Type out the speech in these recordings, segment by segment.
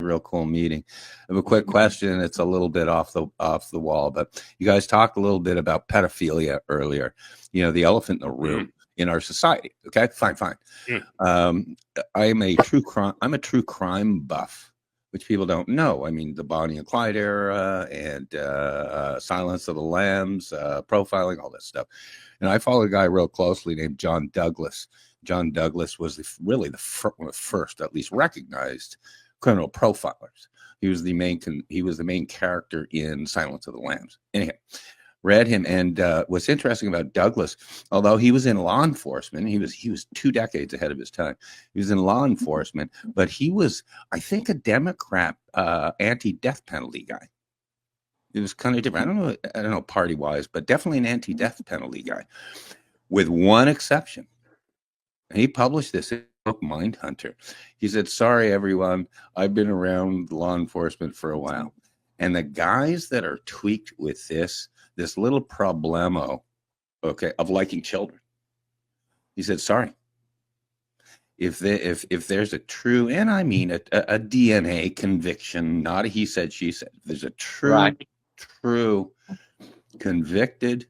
real cool meeting. I have a quick question. It's a little bit off the wall, but you guys talked a little bit about pedophilia earlier. You know, the elephant in the room in our society. Okay, fine. I'm a true crime buff, which people don't know. I mean, the Bonnie and Clyde era and Silence of the Lambs, profiling, all that stuff. And I follow a guy real closely named John Douglas. John Douglas was really one of the first, at least recognized, criminal profilers. He was the main character in Silence of the Lambs. Anyhow, read him, and what's interesting about Douglas, although he was in law enforcement, he was 2 decades ahead of his time. He was in law enforcement, but he was, I think, a Democrat anti-death penalty guy. It was kind of different. I don't know party wise, but definitely an anti-death penalty guy, with one exception. And he published this in the book Mindhunter. He said, "Sorry, everyone, I've been around law enforcement for a while, and the guys that are tweaked with this little problemo, okay, of liking children." He said, "Sorry. If there's a true, and I mean a DNA conviction, not a he said, she said, if there's a true convicted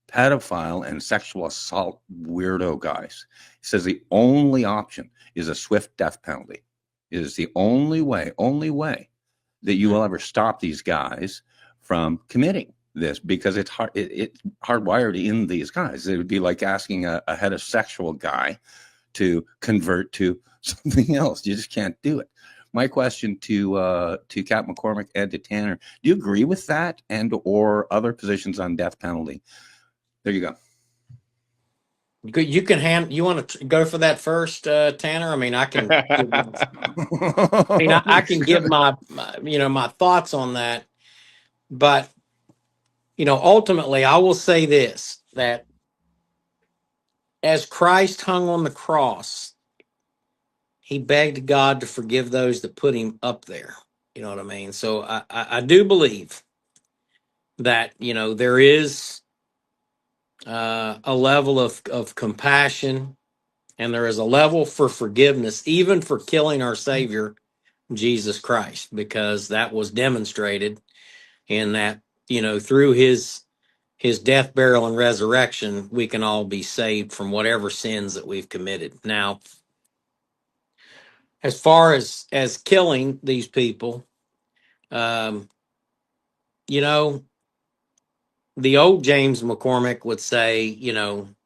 pedophile and sexual assault weirdo guys," he says, "the only option is a swift death penalty. It is the only way that you will ever stop these guys from committing this, because it's hardwired in these guys. It would be like asking a heterosexual guy to convert to something else. You just can't do it." My question to Cap McCormick and to Tanner: do you agree with that, and or other positions on death penalty? There you go. You can you want to go for that first, Tanner? I mean, I can. I can give my my thoughts on that, but ultimately, I will say this: that as Christ hung on the cross, he begged God to forgive those that put him up there. You know what I mean? So I do believe that there is a level of compassion, and there is a level for forgiveness, even for killing our Savior, Jesus Christ, because that was demonstrated in that, through his death, burial, and resurrection, we can all be saved from whatever sins that we've committed. Now, as far as killing these people, the old James McCormick would say,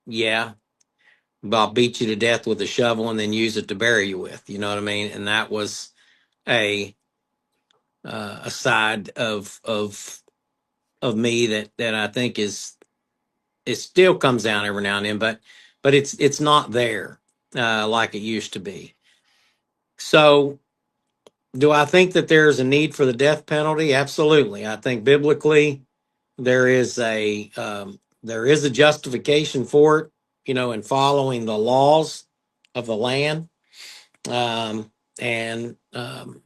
yeah, I'll beat you to death with a shovel and then use it to bury you with. You know what I mean? And that was a side of me that I think it still comes down every now and then, but it's not there like it used to be. So, do I think that there's a need for the death penalty? Absolutely. I think biblically there is a justification for it, in following the laws of the land, and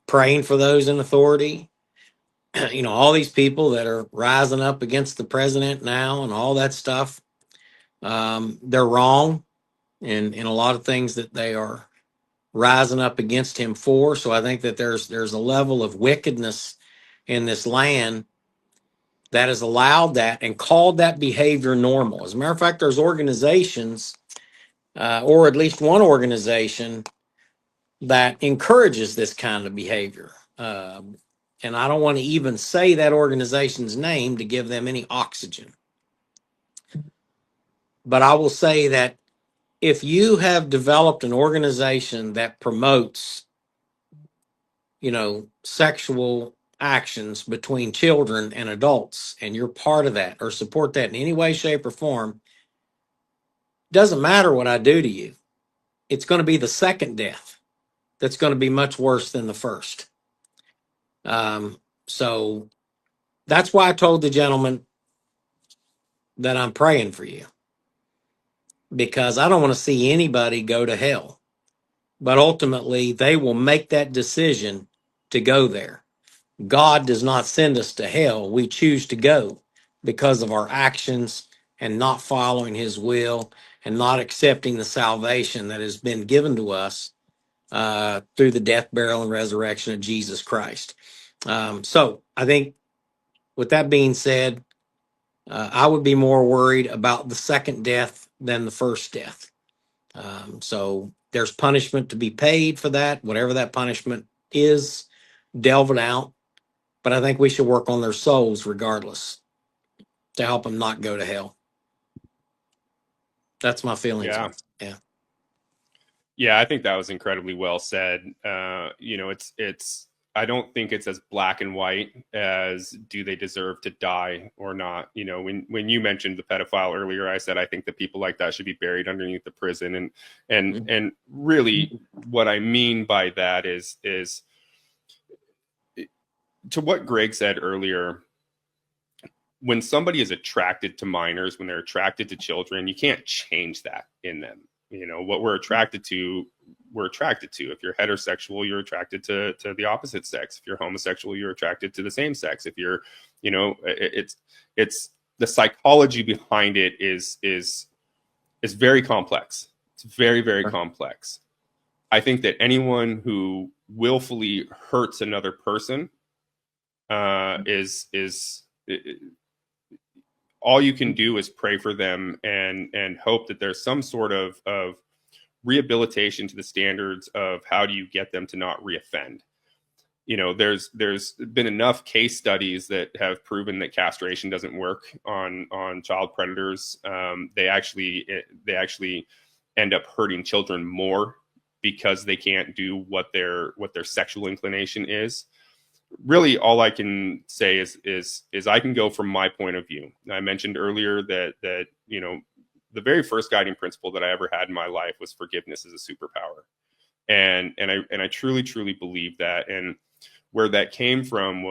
praying for those in authority. All these people that are rising up against the president now and all that stuff, they're wrong in a lot of things that they are rising up against him for. So I think that there's a level of wickedness in this land that has allowed that and called that behavior normal. As a matter of fact, there's organizations, or at least one organization, that encourages this kind of behavior. And I don't want to even say that organization's name to give them any oxygen. But I will say that if you have developed an organization that promotes, sexual actions between children and adults, and you're part of that or support that in any way, shape, or form, doesn't matter what I do to you. It's going to be the second death that's going to be much worse than the first. So that's why I told the gentleman that I'm praying for you, because I don't want to see anybody go to hell. But ultimately, they will make that decision to go there. God does not send us to hell. We choose to go because of our actions and not following his will and not accepting the salvation that has been given to us through the death, burial, and resurrection of Jesus Christ. So I think with that being said, I would be more worried about the second death than the first death. So there's punishment to be paid for that, whatever that punishment is, delve it out. But I think we should work on their souls regardless to help them not go to hell. That's my feelings on Yeah. it. Yeah. Yeah, I think that was incredibly well said. It's I don't think it's as black and white as do they deserve to die or not. When you mentioned the pedophile earlier, I said I think that people like that should be buried underneath the prison, and really what I mean by that is to what Greg said earlier. When somebody is attracted to minors, when they're attracted to children, you can't change that in them. What we're attracted to, we're attracted to. If you're heterosexual, you're attracted to the opposite sex. If you're homosexual, you're attracted to the same sex. If you're, it's the psychology behind it is very complex. It's very, very complex. I think that anyone who willfully hurts another person is all you can do is pray for them and hope that there's some sort of rehabilitation to the standards of how do you get them to not reoffend. There's been enough case studies that have proven that castration doesn't work on child predators. They actually end up hurting children more because they can't do what their sexual inclination is. Really, all I can say is I can go from my point of view. I mentioned earlier that the very first guiding principle that I ever had in my life was forgiveness is a superpower, and I truly believe that. And where that came from